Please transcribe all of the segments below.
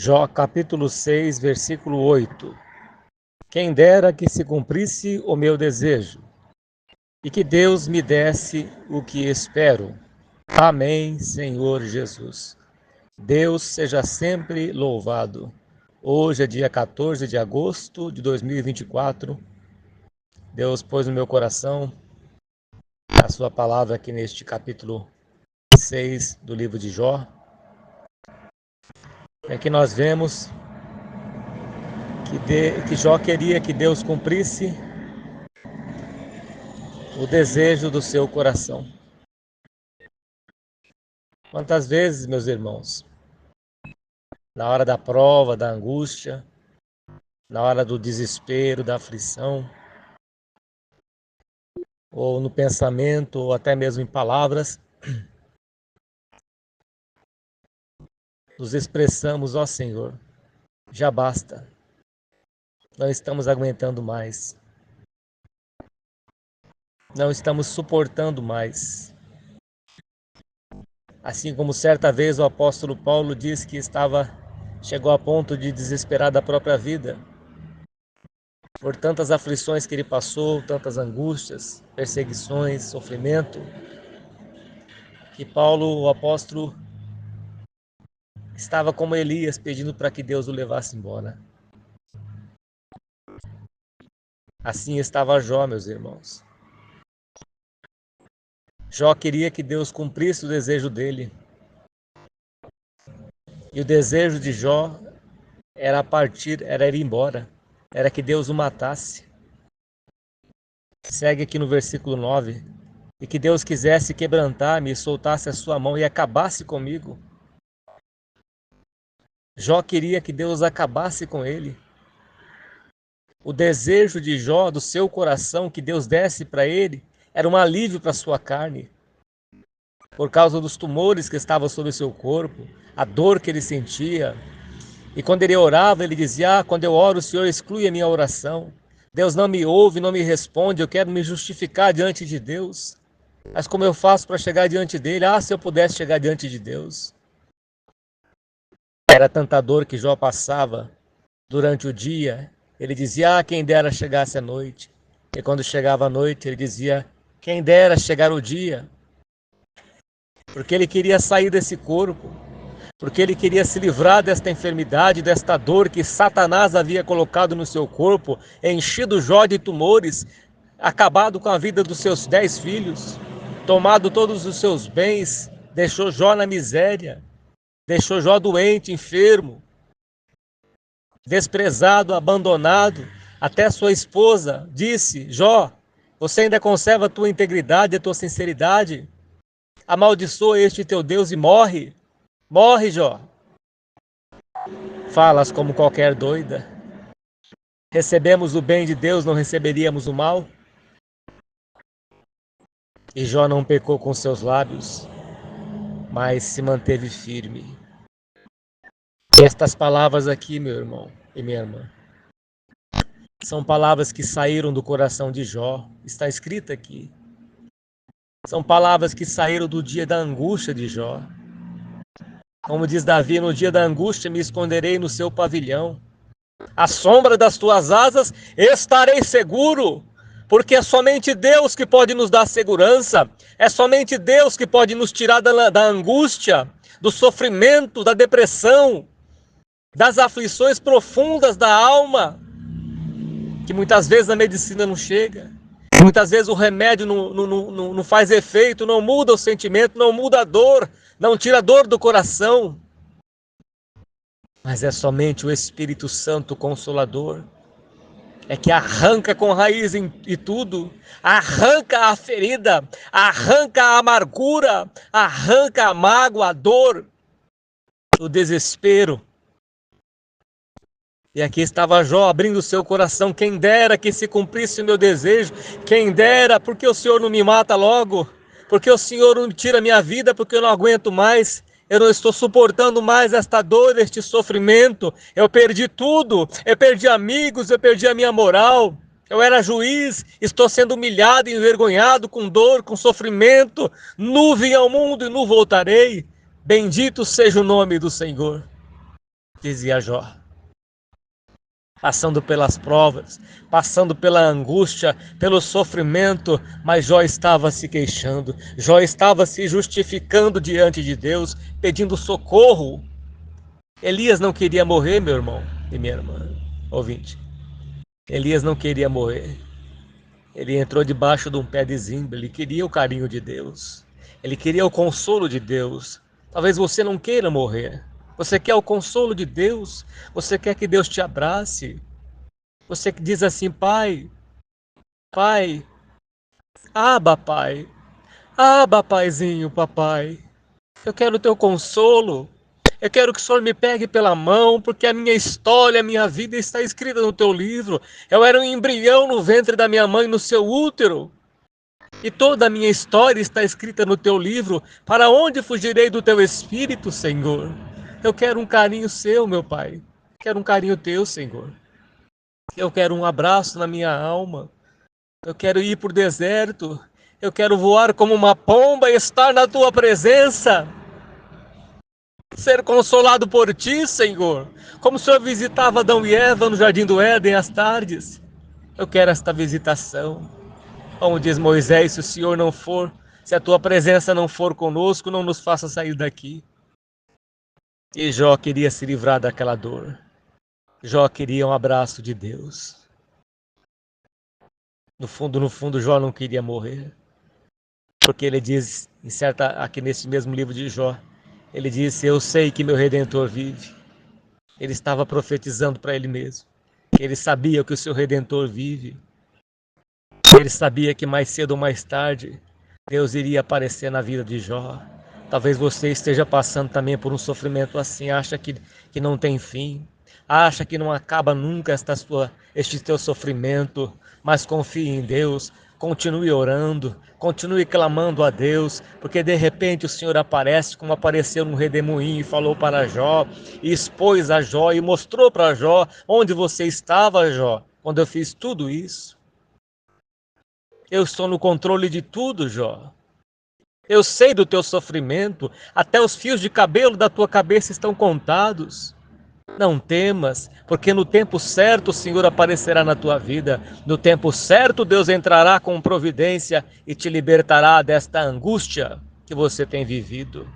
Jó capítulo 6, versículo 8. Quem dera que se cumprisse o meu desejo, e que Deus me desse o que espero. Amém, Senhor Jesus. Deus seja sempre louvado. Hoje é dia 14 de agosto de 2024. Deus pôs no meu coração a sua palavra aqui neste capítulo 6 do livro de Jó. Aqui nós vemos que Jó queria que Deus cumprisse o desejo do seu coração. Quantas vezes, meus irmãos, na hora da prova, da angústia, na hora do desespero, da aflição, ou no pensamento, ou até mesmo em palavras, nos expressamos: ó Senhor, já basta, não estamos aguentando mais, não estamos suportando mais. Assim como certa vez o apóstolo Paulo disse que chegou a ponto de desesperar da própria vida, por tantas aflições que ele passou, tantas angústias, perseguições, sofrimento, que Paulo, o apóstolo, estava como Elias, pedindo para que Deus o levasse embora. Assim estava Jó, meus irmãos. Jó queria que Deus cumprisse o desejo dele. E o desejo de Jó era ir embora, era que Deus o matasse. Segue aqui no versículo 9. E que Deus quisesse quebrantar-me e soltasse a sua mão e acabasse comigo. Jó queria que Deus acabasse com ele. O desejo de Jó, do seu coração, que Deus desse para ele, era um alívio para a sua carne. Por causa dos tumores que estavam sobre o seu corpo, a dor que ele sentia. E quando ele orava, ele dizia: quando eu oro, o Senhor exclui a minha oração. Deus não me ouve, não me responde, eu quero me justificar diante de Deus. Mas como eu faço para chegar diante dele? Se eu pudesse chegar diante de Deus. Era tanta dor que Jó passava durante o dia. Ele dizia: quem dera chegasse a noite. E quando chegava a noite, ele dizia: quem dera chegar o dia. Porque ele queria sair desse corpo. Porque ele queria se livrar desta enfermidade, desta dor que Satanás havia colocado no seu corpo, enchido Jó de tumores, acabado com a vida dos seus 10 filhos, tomado todos os seus bens, deixou Jó na miséria, deixou Jó doente, enfermo, desprezado, abandonado. Até sua esposa disse: Jó, você ainda conserva a tua integridade, a tua sinceridade? Amaldiçoa este teu Deus e morre. Morre, Jó. Falas como qualquer doida. Recebemos o bem de Deus, não receberíamos o mal? E Jó não pecou com seus lábios, mas se manteve firme. Estas palavras aqui, meu irmão e minha irmã, são palavras que saíram do coração de Jó. Está escrito aqui. São palavras que saíram do dia da angústia de Jó. Como diz Davi: no dia da angústia me esconderei no seu pavilhão. À sombra das tuas asas estarei seguro, porque é somente Deus que pode nos dar segurança. É somente Deus que pode nos tirar da angústia, do sofrimento, da depressão, das aflições profundas da alma, que muitas vezes a medicina não chega. Muitas vezes o remédio não faz efeito, não muda o sentimento, não muda a dor, não tira a dor do coração. Mas é somente o Espírito Santo Consolador, é que arranca com raiz e tudo, arranca a ferida, arranca a amargura, arranca a mágoa, a dor, o desespero. E aqui estava Jó abrindo o seu coração: quem dera que se cumprisse o meu desejo, quem dera, porque o Senhor não me mata logo, porque o Senhor não tira a minha vida, porque eu não aguento mais, eu não estou suportando mais esta dor, este sofrimento, eu perdi tudo, eu perdi amigos, eu perdi a minha moral, eu era juiz, estou sendo humilhado, envergonhado, com dor, com sofrimento, nu vim ao mundo e nu voltarei, bendito seja o nome do Senhor. dizia Jó. Passando pelas provas, passando pela angústia, pelo sofrimento, mas Jó estava se queixando, Jó estava se justificando diante de Deus, pedindo socorro. Elias não queria morrer, meu irmão e minha irmã, ouvinte. Elias não queria morrer. Ele entrou debaixo de um pé de zimbro, ele queria o carinho de Deus, ele queria o consolo de Deus. Talvez você não queira morrer, você quer o consolo de Deus, você quer que Deus te abrace, você que diz assim: Pai, Pai, Pai, Paizinho, papai, eu quero o teu consolo, eu quero que o Senhor me pegue pela mão, porque a minha história, a minha vida está escrita no teu livro. Eu era um embrião no ventre da minha mãe, no seu útero. E toda a minha história está escrita no teu livro. Para onde fugirei do teu espírito, Senhor? Eu quero um carinho seu, meu Pai. Quero um carinho teu, Senhor. Eu quero um abraço na minha alma. Eu quero ir para o deserto. Eu quero voar como uma pomba e estar na tua presença. Ser consolado por ti, Senhor. Como o Senhor visitava Adão e Eva no jardim do Éden às tardes. Eu quero esta visitação. Como diz Moisés, se o Senhor não for, se a tua presença não for conosco, não nos faça sair daqui. E Jó queria se livrar daquela dor. Jó queria um abraço de Deus. No fundo, Jó não queria morrer. Porque ele diz, aqui nesse mesmo livro de Jó, ele disse: eu sei que meu Redentor vive. Ele estava profetizando para ele mesmo. Ele sabia que o seu Redentor vive. Ele sabia que mais cedo ou mais tarde Deus iria aparecer na vida de Jó. Talvez você esteja passando também por um sofrimento assim, acha que não tem fim, acha que não acaba nunca este teu sofrimento, mas confie em Deus, continue orando, continue clamando a Deus, porque de repente o Senhor aparece como apareceu num redemoinho e falou para Jó, e expôs a Jó e mostrou para Jó onde você estava, Jó, quando eu fiz tudo isso. Eu estou no controle de tudo, Jó. Eu sei do teu sofrimento, até os fios de cabelo da tua cabeça estão contados. Não temas, porque no tempo certo o Senhor aparecerá na tua vida. No tempo certo Deus entrará com providência e te libertará desta angústia que você tem vivido.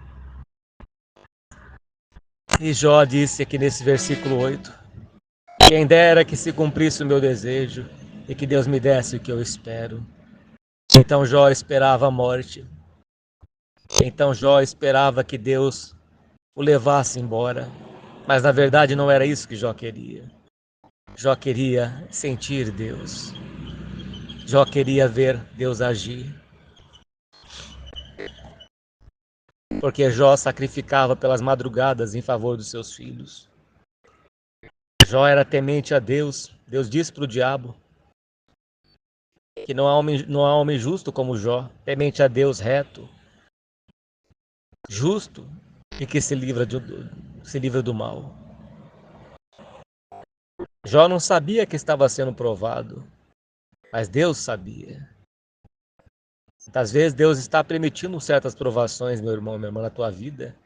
E Jó disse aqui nesse versículo 8: quem dera que se cumprisse o meu desejo e que Deus me desse o que eu espero. Então Jó esperava a morte. Então Jó esperava que Deus o levasse embora. Mas na verdade não era isso que Jó queria. Jó queria sentir Deus. Jó queria ver Deus agir. Porque Jó sacrificava pelas madrugadas em favor dos seus filhos. Jó era temente a Deus. Deus disse para o diabo que não há homem justo como Jó, temente a Deus, reto, justo e que se livra do mal. Jó não sabia que estava sendo provado, mas Deus sabia. Muitas vezes Deus está permitindo certas provações, meu irmão, minha irmã, na tua vida.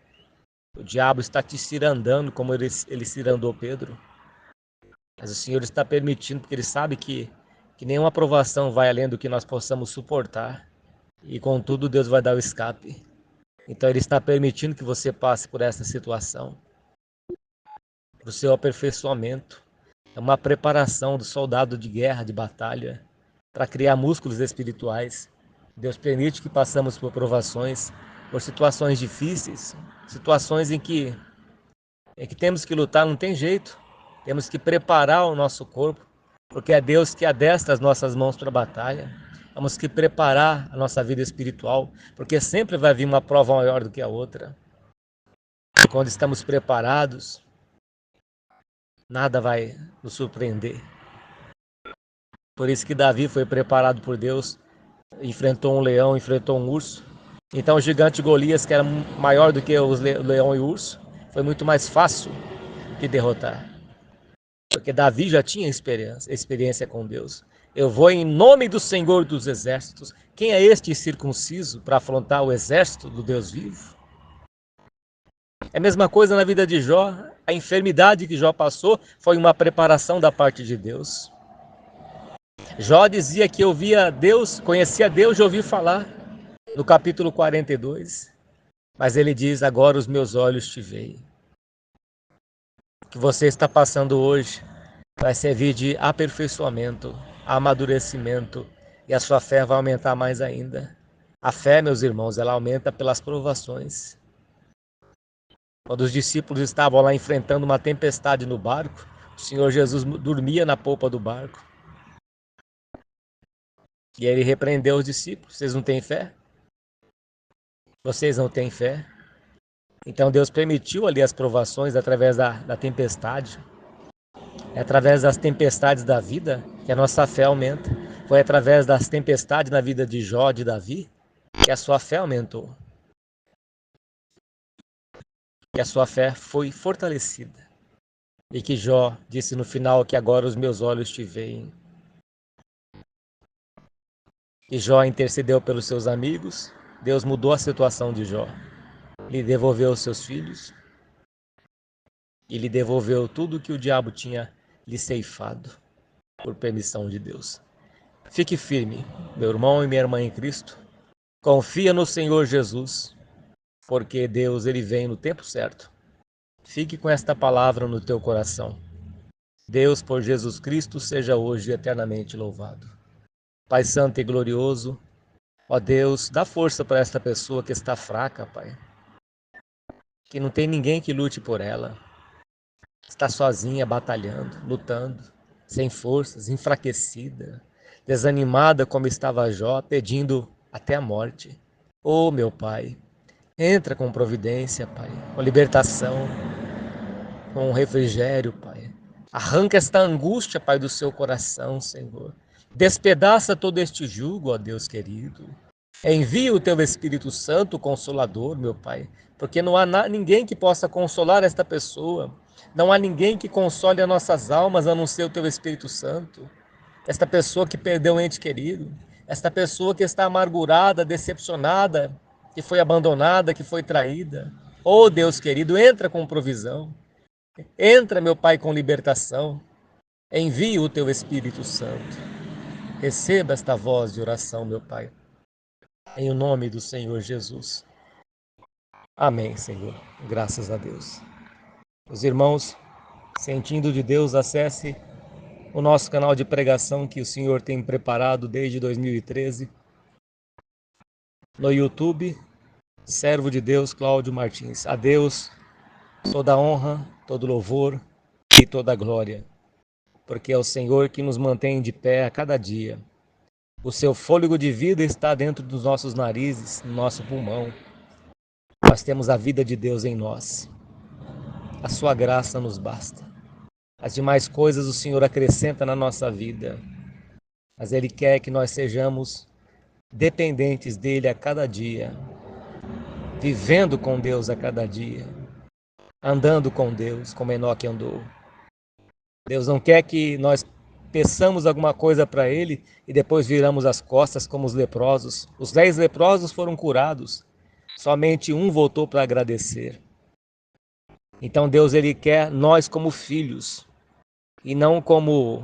O diabo está te cirandando como ele cirandou Pedro. Mas o Senhor está permitindo porque Ele sabe que nenhuma provação vai além do que nós possamos suportar. E contudo Deus vai dar o escape. Então Ele está permitindo que você passe por essa situação. Para o seu aperfeiçoamento. É uma preparação do soldado de guerra, de batalha, para criar músculos espirituais. Deus permite que passamos por provações, por situações difíceis, situações em que temos que lutar, não tem jeito. Temos que preparar o nosso corpo, porque é Deus que adestra as nossas mãos para a batalha. Temos que preparar a nossa vida espiritual, porque sempre vai vir uma prova maior do que a outra. E quando estamos preparados, nada vai nos surpreender. Por isso que Davi foi preparado por Deus, enfrentou um leão, enfrentou um urso. Então o gigante Golias, que era maior do que o leão e o urso, foi muito mais fácil de derrotar. Porque Davi já tinha experiência com Deus. Eu vou em nome do Senhor dos Exércitos. Quem é este circunciso para afrontar o exército do Deus vivo? É a mesma coisa na vida de Jó. A enfermidade que Jó passou foi uma preparação da parte de Deus. Jó dizia que ouvia Deus, conhecia Deus de ouvir falar, no capítulo 42. Mas ele diz, agora os meus olhos te veem. O que você está passando hoje vai servir de aperfeiçoamento, amadurecimento, e a sua fé vai aumentar mais ainda. A fé, meus irmãos, ela aumenta pelas provações. Quando os discípulos estavam lá enfrentando uma tempestade no barco, o Senhor Jesus dormia na polpa do barco. E ele repreendeu os discípulos. Vocês não têm fé? Vocês não têm fé? Então Deus permitiu ali as provações através da tempestade. É através das tempestades da vida que a nossa fé aumenta. Foi através das tempestades na vida de Jó, de Davi, que a sua fé aumentou. Que a sua fé foi fortalecida. E que Jó disse no final que agora os meus olhos te veem. E Jó intercedeu pelos seus amigos. Deus mudou a situação de Jó. Lhe devolveu os seus filhos. E lhe devolveu tudo que o diabo tinha lhe ceifado, por permissão de Deus. Fique firme, meu irmão e minha irmã em Cristo. Confia no Senhor Jesus, porque Deus ele vem no tempo certo. Fique com esta palavra no teu coração. Deus, por Jesus Cristo, seja hoje eternamente louvado. Pai Santo e glorioso, ó Deus, dá força para esta pessoa que está fraca, Pai. Que não tem ninguém que lute por ela. Está sozinha, batalhando, lutando, sem forças, enfraquecida, desanimada como estava Jó, pedindo até a morte. Oh, meu Pai, entra com providência, Pai, com libertação, com refrigério, Pai. Arranca esta angústia, Pai, do seu coração, Senhor. Despedaça todo este jugo, ó Deus querido. Envia o teu Espírito Santo, Consolador, meu Pai, porque não há ninguém que possa consolar esta pessoa. Não há ninguém que console as nossas almas a não ser o teu Espírito Santo. Esta pessoa que perdeu um ente querido, esta pessoa que está amargurada, decepcionada, que foi abandonada, que foi traída. Oh Deus querido, entra com provisão. Entra, meu Pai, com libertação. Envia o teu Espírito Santo. Receba esta voz de oração, meu Pai. Em o nome do Senhor Jesus. Amém, Senhor. Graças a Deus. Os irmãos, sentindo de Deus, acesse o nosso canal de pregação que o Senhor tem preparado desde 2013. No YouTube, Servo de Deus, Cláudio Martins. A Deus toda honra, todo louvor e toda glória. Porque é o Senhor que nos mantém de pé a cada dia. O seu fôlego de vida está dentro dos nossos narizes, no nosso pulmão. Nós temos a vida de Deus em nós. A sua graça nos basta. As demais coisas o Senhor acrescenta na nossa vida. Mas Ele quer que nós sejamos dependentes dEle a cada dia. Vivendo com Deus a cada dia. Andando com Deus, como Enoque andou. Deus não quer que nós peçamos alguma coisa para Ele e depois viramos as costas como os leprosos. Os 10 leprosos foram curados. Somente um voltou para agradecer. Então Deus ele quer nós como filhos e não como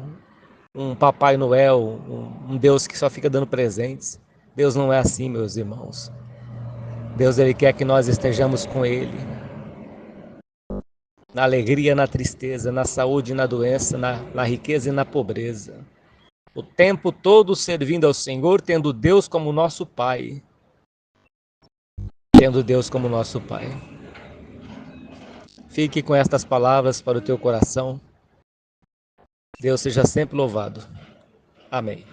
um Papai Noel, um Deus que só fica dando presentes. Deus não é assim, meus irmãos. Deus ele quer que nós estejamos com Ele na alegria, na tristeza, na saúde e na doença, na riqueza e na pobreza. O tempo todo servindo ao Senhor, tendo Deus como nosso Pai. Tendo Deus como nosso Pai. Fique com estas palavras para o teu coração. Deus seja sempre louvado. Amém.